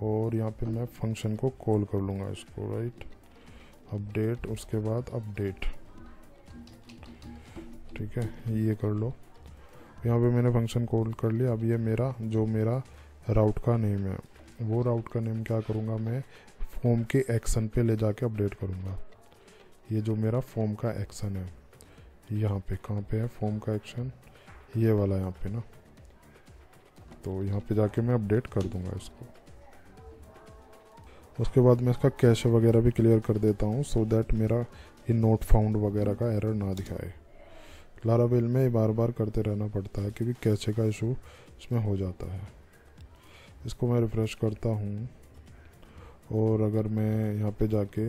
और यहाँ पे मैं फंक्शन को कॉल कर लूँगा इसको, राइट, अपडेट, उसके बाद अपडेट। ठीक है, ये कर लो। यहाँ पे मैंने फंक्शन कॉल कर लिया। अब ये मेरा राउट का नेम है, वो राउट का नेम क्या करूँगा, मैं फॉर्म के एक्शन पे ले जाके अपडेट करूँगा। ये जो मेरा फॉर्म का एक्शन है, यहाँ पे कहाँ पे है फॉर्म का एक्शन, ये वाला यहाँ पे ना, तो यहाँ पे जाके मैं अपडेट कर दूँगा इसको। उसके बाद मैं इसका कैश वगैरह भी क्लियर कर देता हूँ, सो दैट मेरा ये नोट फाउंड वगैरह का एरर ना दिखाए। लारावेल में बार बार करते रहना पड़ता है क्योंकि कैशे का इशू इसमें हो जाता है। इसको मैं रिफ़्रेश करता हूँ, और अगर मैं यहाँ पे जाके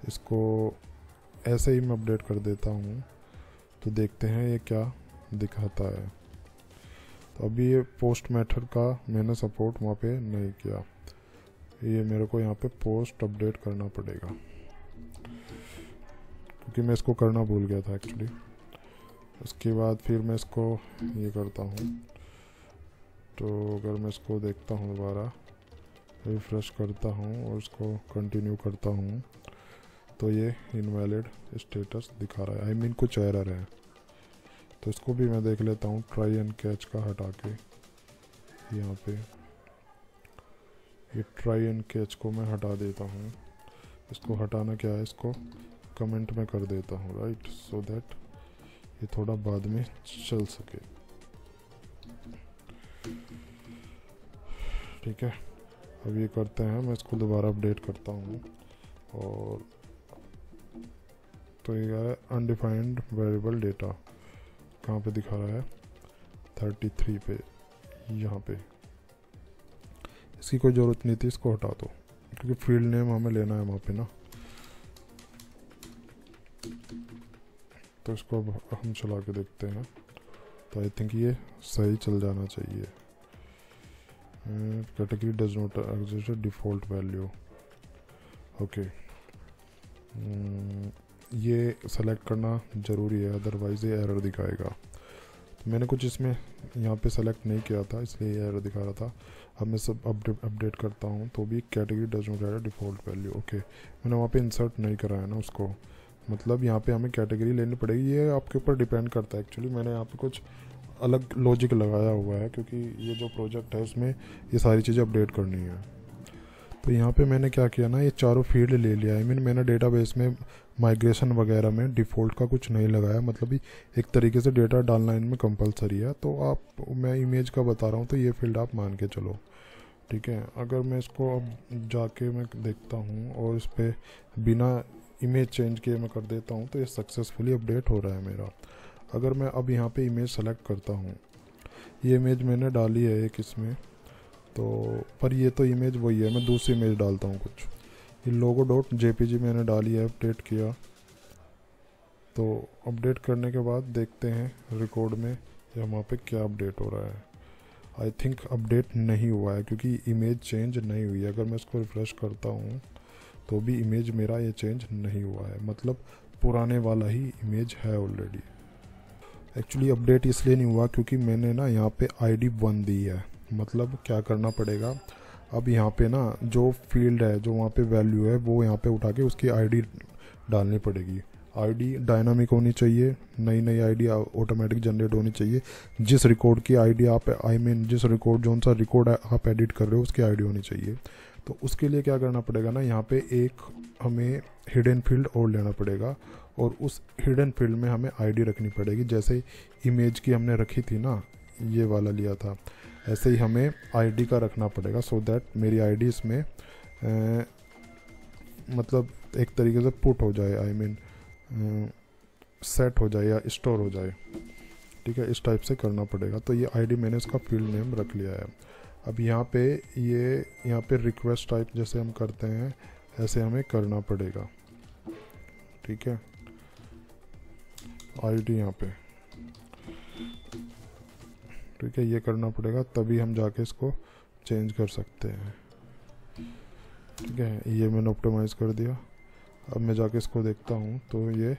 इसको ऐसे ही मैं अपडेट कर देता हूँ, तो देखते हैं ये क्या दिखाता है। तो अभी ये पोस्ट मेथड का मैंने सपोर्ट वहाँ पे नहीं किया, ये मेरे को यहाँ पे पोस्ट अपडेट करना पड़ेगा, क्योंकि मैं इसको करना भूल गया था एक्चुअली। उसके बाद फिर मैं इसको ये करता हूँ, तो अगर मैं इसको देखता हूँ दोबारा, रिफ्रेश करता हूँ और इसको कंटिन्यू करता हूँ, तो ये इनवैलिड स्टेटस दिखा रहा है, आई मीन कुछ एरर है। तो इसको भी मैं देख लेता हूँ, ट्राई एंड कैच का हटा के, यहाँ पे ये ट्राई एंड कैच को मैं हटा देता हूँ। इसको हटाना क्या है, इसको कमेंट में कर देता हूँ, राइट, सो दैट ये थोड़ा बाद में चल सके। ठीक है, अब ये करते हैं, मैं इसको दोबारा अपडेट करता हूँ, और तो ये है अनडिफाइंड वेरिएबल डेटा, कहाँ पे दिखा रहा है, 33 पे, यहाँ पे। इसकी कोई ज़रूरत नहीं थी, इसको हटा दो, क्योंकि फील्ड नेम हमें लेना है वहाँ पे ना। तो इसको अब हम चला के देखते हैं, तो आई थिंक ये सही चल जाना चाहिए। Category does not exist default value, okay, ये सेलेक्ट करना ज़रूरी है, अदरवाइज़ ये एरर दिखाएगा। तो मैंने कुछ इसमें यहाँ पे सेलेक्ट नहीं किया था, इसलिए ये एरर दिखा रहा था। अब मैं सब अपडेट करता हूँ, तो भी category does not add default value, okay, मैंने वहाँ पे इंसर्ट नहीं कराया ना उसको, मतलब यहाँ पे हमें कैटेगरी लेनी पड़ेगी। ये आपके ऊपर डिपेंड करता है, एक्चुअली मैंने यहाँ पे कुछ अलग लॉजिक लगाया हुआ है, क्योंकि ये जो प्रोजेक्ट है उसमें ये सारी चीज़ें अपडेट करनी है। तो यहाँ पे मैंने क्या किया ना, ये चारों फील्ड ले लिया, आई मीन मैंने डेटाबेस में माइग्रेशन वगैरह में डिफ़ॉल्ट का कुछ नहीं लगाया, मतलब एक तरीके से डेटा डालना इनमें कंपलसरी है। तो आप, मैं इमेज का बता रहा हूँ, तो ये फील्ड आप मान के चलो, ठीक है। अगर मैं इसको अब जाके मैं देखता हूँ और इस पर बिना इमेज चेंज किए मैं कर देता हूँ, तो ये सक्सेसफुली अपडेट हो रहा है मेरा। अगर मैं अब यहाँ पे इमेज सेलेक्ट करता हूँ, ये इमेज मैंने डाली है एक इसमें, तो पर ये तो इमेज वही है, मैं दूसरी इमेज डालता हूँ कुछ, ये logo.jpg मैंने डाली है, अपडेट किया। तो अपडेट करने के बाद देखते हैं रिकॉर्ड में या वहाँ पे क्या अपडेट हो रहा है। आई थिंक अपडेट नहीं हुआ है, क्योंकि इमेज चेंज नहीं हुई है। अगर मैं इसको रिफ़्रेश करता हूँ तो भी इमेज मेरा ये चेंज नहीं हुआ है, मतलब पुराने वाला ही इमेज है ऑलरेडी। एक्चुअली अपडेट इसलिए नहीं हुआ क्योंकि मैंने ना यहाँ पे ID 1 दी है। मतलब क्या करना पड़ेगा, अब यहाँ पे ना जो फील्ड है, जो वहाँ पे वैल्यू है, वो यहाँ पे उठा के उसकी ID डालनी पड़ेगी। ID डायनामिक होनी चाहिए, नई नई ID ऑटोमेटिक जनरेट होनी चाहिए। जिस रिकॉर्ड की ID आप, आई मीन जिस रिकॉर्ड, जो सा रिकॉर्ड आप एडिट कर रहे हो उसकी ID होनी चाहिए। तो उसके लिए क्या करना पड़ेगा ना, यहाँ पे एक हमें हिडन फील्ड और लेना पड़ेगा, और उस हिडन फील्ड में हमें ID रखनी पड़ेगी। जैसे इमेज की हमने रखी थी ना, ये वाला लिया था, ऐसे ही हमें ID का रखना पड़ेगा, सो दैट मेरी ID इसमें मतलब एक तरीके से पुट हो जाए, आई मीन सेट हो जाए या स्टोर हो जाए, ठीक है। इस टाइप से करना पड़ेगा। तो ये ID मैंने इसका फील्ड नेम रख लिया है। अब यहाँ पे रिक्वेस्ट टाइप जैसे हम करते हैं, ऐसे हमें करना पड़ेगा, ठीक है। आईडी यहाँ पे, ठीक है, ये करना पड़ेगा, तभी हम जाके इसको चेंज कर सकते हैं, ठीक है। ये मैंने ऑप्टिमाइज़ कर दिया। अब मैं जाके इसको देखता हूँ तो ये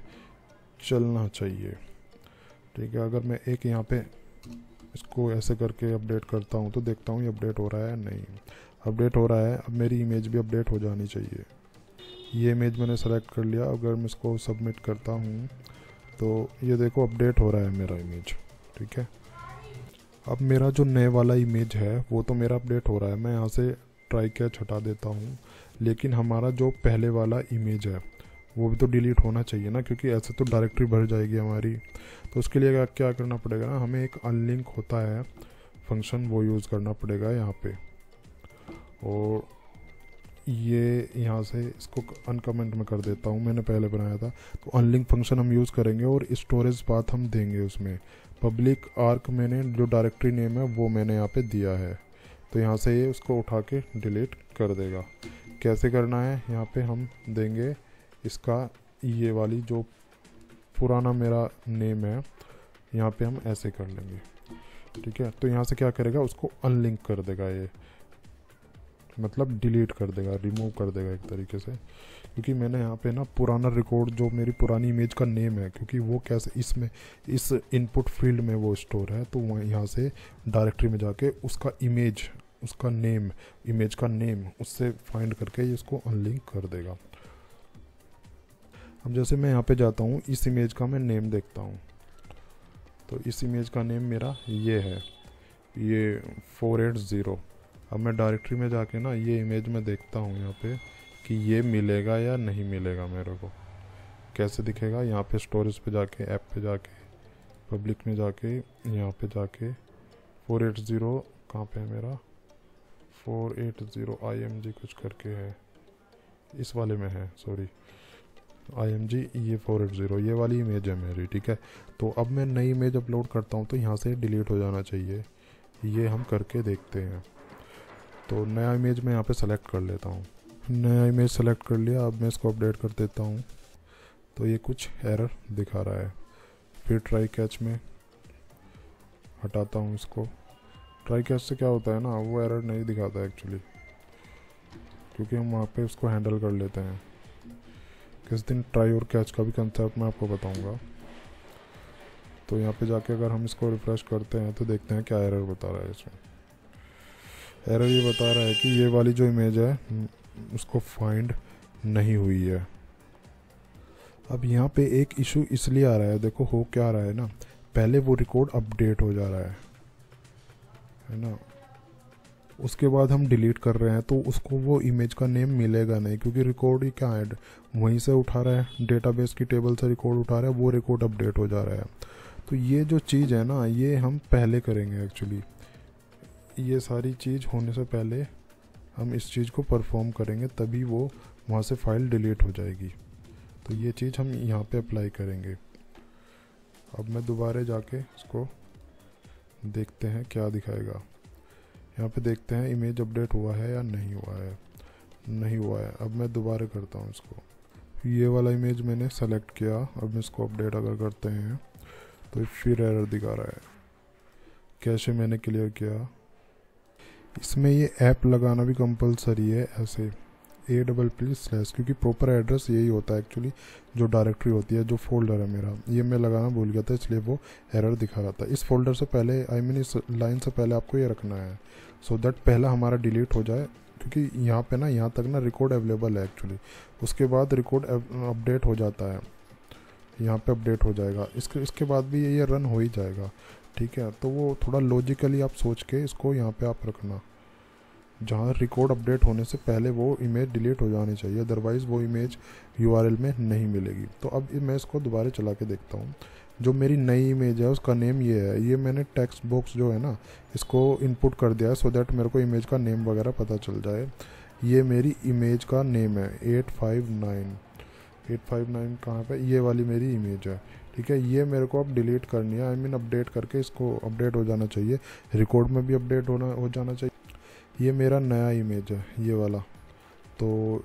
चलना चाहिए, ठीक है। अगर मैं एक यहाँ पे इसको ऐसे करके अपडेट करता हूँ तो देखता हूँ ये अपडेट हो रहा है, नहीं अपडेट हो रहा है। अब मेरी इमेज भी अपडेट हो जानी चाहिए। ये इमेज मैंने सेलेक्ट कर लिया। अगर मैं इसको सबमिट करता हूँ तो ये देखो अपडेट हो रहा है मेरा इमेज, ठीक है। अब मेरा जो नए वाला इमेज है वो तो मेरा अपडेट हो रहा है। मैं यहाँ से ट्राई कैच हटा देता हूँ, लेकिन हमारा जो पहले वाला इमेज है वो भी तो डिलीट होना चाहिए ना, क्योंकि ऐसे तो डायरेक्टरी भर जाएगी हमारी। तो उसके लिए क्या करना पड़ेगा ना, हमें एक अनलिंक होता है फंक्शन, वो यूज़ करना पड़ेगा यहाँ पे। और ये यहाँ से इसको अनकमेंट में कर देता हूँ, मैंने पहले बनाया था। तो अनलिंक फंक्शन हम यूज़ करेंगे और स्टोरेज पाथ हम देंगे उसमें। पब्लिक आर्क मैंने जो डायरेक्टरी नेम है वो मैंने यहाँ पे दिया है, तो यहाँ से ये उसको उठा के डिलीट कर देगा। कैसे करना है, यहाँ पे हम देंगे इसका ये वाली जो पुराना मेरा नेम है, यहाँ पे हम ऐसे कर लेंगे, ठीक है। तो यहाँ से क्या करेगा, उसको अनलिंक कर देगा, ये मतलब डिलीट कर देगा, रिमूव कर देगा एक तरीके से। क्योंकि मैंने यहाँ पे ना पुराना रिकॉर्ड जो मेरी पुरानी इमेज का नेम है, क्योंकि वो कैसे इसमें इस इनपुट फील्ड में वो स्टोर है, तो वहाँ यहाँ से डायरेक्टरी में जाके उसका इमेज, उसका नेम, इमेज का नेम उससे फाइंड करके ये उसको अनलिंक कर देगा। अब जैसे मैं यहाँ पे जाता हूँ, इस इमेज का मैं नेम देखता हूँ, तो इस इमेज का नेम मेरा ये है, ये 480। अब मैं डायरेक्टरी में जाके ना ये इमेज में देखता हूँ यहाँ पे कि ये मिलेगा या नहीं मिलेगा मेरे को। कैसे दिखेगा, यहाँ पे स्टोरेज पे जाके, ऐप पे जाके, पब्लिक में जाके, यहाँ पे जाके 480 कहाँ पे है मेरा, 480 IMG कुछ करके है, इस वाले में है, सॉरी IMG, ये 480 ये वाली इमेज है मेरी, ठीक है। तो अब मैं नई इमेज अपलोड करता हूँ तो यहाँ से डिलीट हो जाना चाहिए। ये हम करके देखते हैं। तो नया इमेज मैं यहाँ पे सेलेक्ट कर लेता हूँ। नया इमेज सेलेक्ट कर लिया। अब मैं इसको अपडेट कर देता हूँ तो ये कुछ एरर दिखा रहा है। फिर ट्राई कैच में हटाता हूँ इसको। ट्राई कैच से क्या होता है ना, वो एरर नहीं दिखाता एक्चुअली, क्योंकि हम वहाँ पे उसको हैंडल कर लेते हैं। किस दिन ट्राई और कैच का भी कंसेप्ट मैं आपको बताऊँगा। तो यहाँ पे जाके अगर हम इसको रिफ्रेश करते हैं तो देखते हैं क्या एरर बता रहा है इसमें। एरर ये बता रहा है कि ये वाली जो इमेज है उसको फाइंड नहीं हुई है। अब यहाँ पे एक इशू इसलिए आ रहा है, देखो हो क्या रहा है ना, पहले वो रिकॉर्ड अपडेट हो जा रहा है ना, उसके बाद हम डिलीट कर रहे हैं तो उसको वो इमेज का नेम मिलेगा नहीं, क्योंकि रिकॉर्ड ही क्या है, वहीं से उठा रहा है, डेटाबेस की टेबल से रिकॉर्ड उठा रहा है, वो रिकॉर्ड अपडेट हो जा रहा है। तो ये जो चीज़ है ना, ये हम पहले करेंगे एक्चुअली। ये सारी चीज़ होने से पहले हम इस चीज़ को परफॉर्म करेंगे, तभी वो वहाँ से फाइल डिलीट हो जाएगी। तो ये चीज़ हम यहाँ पे अप्लाई करेंगे। अब मैं दोबारा जाके इसको देखते हैं क्या दिखाएगा। यहाँ पे देखते हैं इमेज अपडेट हुआ है या नहीं हुआ है। नहीं हुआ है। अब मैं दोबारा करता हूँ इसको। ये वाला इमेज मैंने सेलेक्ट किया। अब इसको अपडेट अगर करते हैं तो फिर एरर दिखा रहा है। कैसे मैंने क्लियर किया, इसमें ये ऐप लगाना भी कंपलसरी है, ऐसे APP/, क्योंकि प्रॉपर एड्रेस यही होता है एक्चुअली, जो डायरेक्टरी होती है, जो फोल्डर है मेरा, ये मैं लगाना भूल गया था, इसलिए वो एरर दिखा रहा था। इस फोल्डर से पहले, आई मीन इस लाइन से पहले आपको ये रखना है, सो दैट पहला हमारा डिलीट हो जाए, क्योंकि यहाँ पे ना, यहाँ तक ना रिकॉर्ड अवेलेबल है एक्चुअली। उसके बाद रिकॉर्ड अपडेट हो जाता है, यहाँ पे अपडेट हो जाएगा, इसके बाद भी ये रन हो ही जाएगा, ठीक है। तो वो थोड़ा लॉजिकली आप सोच के इसको यहाँ पे आप रखना, जहाँ रिकॉर्ड अपडेट होने से पहले वो इमेज डिलीट हो जानी चाहिए, अदरवाइज़ वो इमेज URL में नहीं मिलेगी। तो अब मैं इसको दोबारा चला के देखता हूँ। जो मेरी नई इमेज है उसका नेम ये है। ये मैंने टेक्स्ट बॉक्स जो है ना, इसको इनपुट कर दिया है, सो दैट मेरे को इमेज का नेम वगैरह पता चल जाए। ये मेरी इमेज का नेम है 859 कहाँ पे, ये वाली मेरी इमेज है, ठीक है। ये मेरे को अब डिलीट करनी है, आई मीन अपडेट करके इसको अपडेट हो जाना चाहिए, रिकॉर्ड में भी अपडेट हो जाना चाहिए। ये मेरा नया इमेज है, ये वाला। तो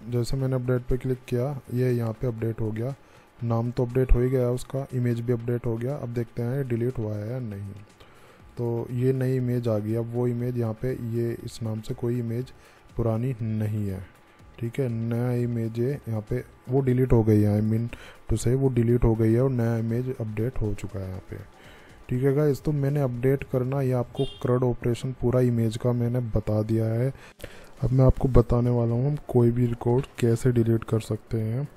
जैसे मैंने अपडेट पे क्लिक किया, ये यहाँ पे अपडेट हो गया, नाम तो अपडेट हो ही गया उसका, इमेज भी अपडेट हो गया। अब देखते हैं डिलीट हुआ है या नहीं। तो ये नई इमेज आ गई। अब वो इमेज यहाँ पे, ये इस नाम से कोई इमेज पुरानी नहीं है, ठीक है। नया इमेज है यहाँ पे, वो डिलीट हो गई है, आई मीन टू से वो डिलीट हो गई है और नया इमेज अपडेट हो चुका है यहाँ पे, ठीक है गाइस। तो मैंने अपडेट करना, ये आपको CRUD ऑपरेशन पूरा इमेज का मैंने बता दिया है। अब मैं आपको बताने वाला हूँ हम कोई भी रिकॉर्ड कैसे डिलीट कर सकते हैं।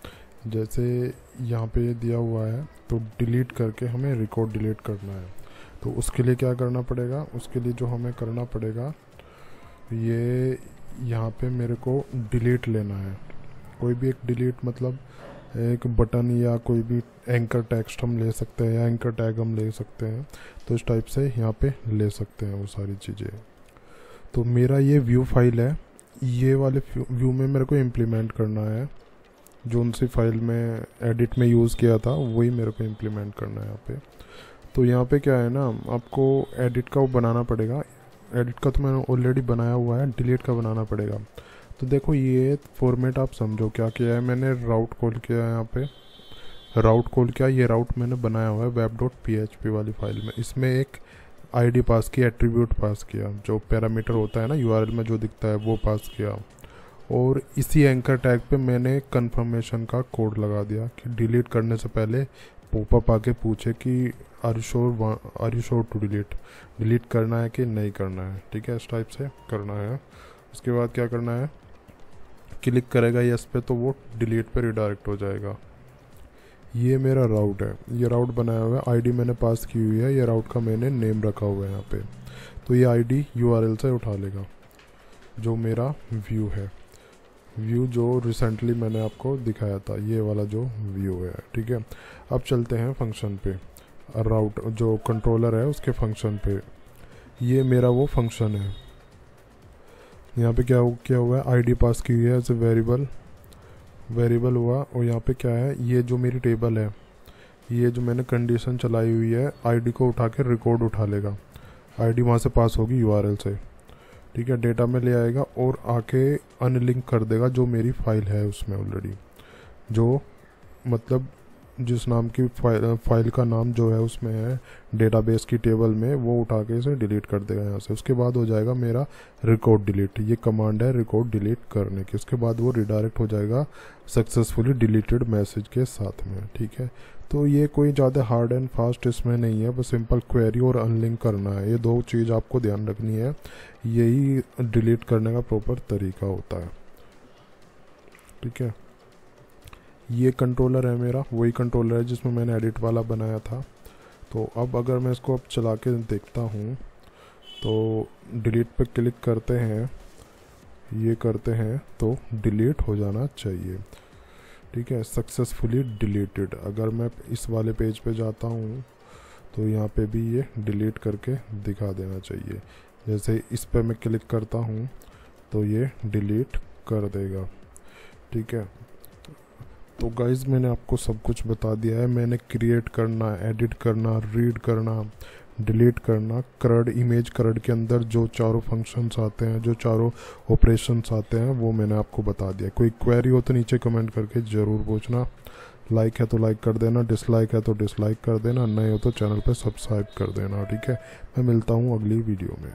जैसे यहाँ पे दिया हुआ है, तो डिलीट करके हमें रिकॉर्ड डिलीट करना है। तो उसके लिए क्या करना पड़ेगा, उसके लिए जो हमें करना पड़ेगा, ये यहाँ पे मेरे को डिलीट लेना है। कोई भी एक डिलीट मतलब एक बटन या कोई भी एंकर टेक्स्ट हम ले सकते हैं या एंकर टैग हम ले सकते हैं। तो इस टाइप से यहाँ पे ले सकते हैं वो सारी चीज़ें। तो मेरा ये व्यू फाइल है, ये वाले व्यू में मेरे को इम्प्लीमेंट करना है। जो उनसे फाइल में एडिट में यूज़ किया था वही मेरे को इम्प्लीमेंट करना है यहाँ पे। तो यहाँ पे क्या है ना, आपको एडिट का वो बनाना पड़ेगा। एडिट का तो मैंने ऑलरेडी बनाया हुआ है, डिलीट का बनाना पड़ेगा। तो देखो ये फॉर्मेट आप समझो क्या किया है मैंने। राउट कॉल किया है यहाँ पे, राउट कॉल किया, ये राउट मैंने बनाया हुआ है web.php वाली फाइल में। इसमें एक आईडी पास किया, एट्रीब्यूट पास किया, जो पैरामीटर होता है ना यूआरएल में जो दिखता है वो पास किया। और इसी एंकर टैग पे मैंने कंफर्मेशन का कोड लगा दिया कि डिलीट करने से पहले पॉपअप आके पूछे कि are you sure to delete करना है कि नहीं करना है, ठीक है। इस टाइप से करना है। उसके बाद क्या करना है, क्लिक करेगा यस पे तो वो डिलीट पे रिडायरेक्ट हो जाएगा। ये मेरा राउट है, ये राउट बनाया हुआ है, आईडी मैंने पास की हुई है, ये राउट का मैंने नेम रखा हुआ है यहाँ पे। तो ये आईडी यूआरएल से उठा लेगा जो मेरा व्यू है, व्यू जो रिसेंटली मैंने आपको दिखाया था, ये वाला जो व्यू है, ठीक है। अब चलते हैं फंक्शन पे, राउट जो कंट्रोलर है उसके फंक्शन पे। ये मेरा वो फंक्शन है। यहाँ पे क्या हुआ है, आईडी पास की हुई है एज ए वेरिएबल हुआ। और यहाँ पे क्या है, ये जो मेरी टेबल है, ये जो मैंने कंडीशन चलाई हुई है, आईडी को उठा के रिकॉर्ड उठा लेगा। आईडी वहाँ से पास होगी यूआरएल से, ठीक है। डेटा में ले आएगा और आके अनलिंक कर देगा जो मेरी फाइल है उसमें ऑलरेडी, जो मतलब जिस नाम की फाइल का नाम जो है उसमें है डेटाबेस की टेबल में, वो उठा के इसे डिलीट कर देगा यहाँ से। उसके बाद हो जाएगा मेरा रिकॉर्ड डिलीट। ये कमांड है रिकॉर्ड डिलीट करने की। उसके बाद वो रिडायरेक्ट हो जाएगा सक्सेसफुली डिलीटेड मैसेज के साथ में, ठीक है। तो ये कोई ज़्यादा हार्ड एंड फास्ट इसमें नहीं है, बस सिंपल क्वेरी और अनलिंक करना है। ये दो चीज़ आपको ध्यान रखनी है, यही डिलीट करने का प्रॉपर तरीका होता है, ठीक है। ये कंट्रोलर है मेरा, वही कंट्रोलर है जिसमें मैंने एडिट वाला बनाया था। तो अब अगर मैं इसको अब चला के देखता हूँ तो डिलीट पे क्लिक करते हैं, ये करते हैं तो डिलीट हो जाना चाहिए, ठीक है। Successfully deleted. अगर मैं इस वाले पेज पे जाता हूँ तो यहाँ पे भी ये डिलीट करके दिखा देना चाहिए। जैसे इस पे मैं क्लिक करता हूँ तो ये डिलीट कर देगा, ठीक है। तो गाइज़ मैंने आपको सब कुछ बता दिया है। मैंने क्रिएट करना, एडिट करना, रीड करना, डिलीट करना, CRUD इमेज CRUD के अंदर जो चारों फंक्शंस आते हैं, जो चारों ऑपरेशंस आते हैं, वो मैंने आपको बता दिया। कोई क्वेरी हो तो नीचे कमेंट करके ज़रूर पूछना। लाइक है तो लाइक कर देना, डिसलाइक है तो डिसलाइक कर देना, नए हो तो चैनल पर सब्सक्राइब कर देना, ठीक है। मैं मिलता हूँ अगली वीडियो में।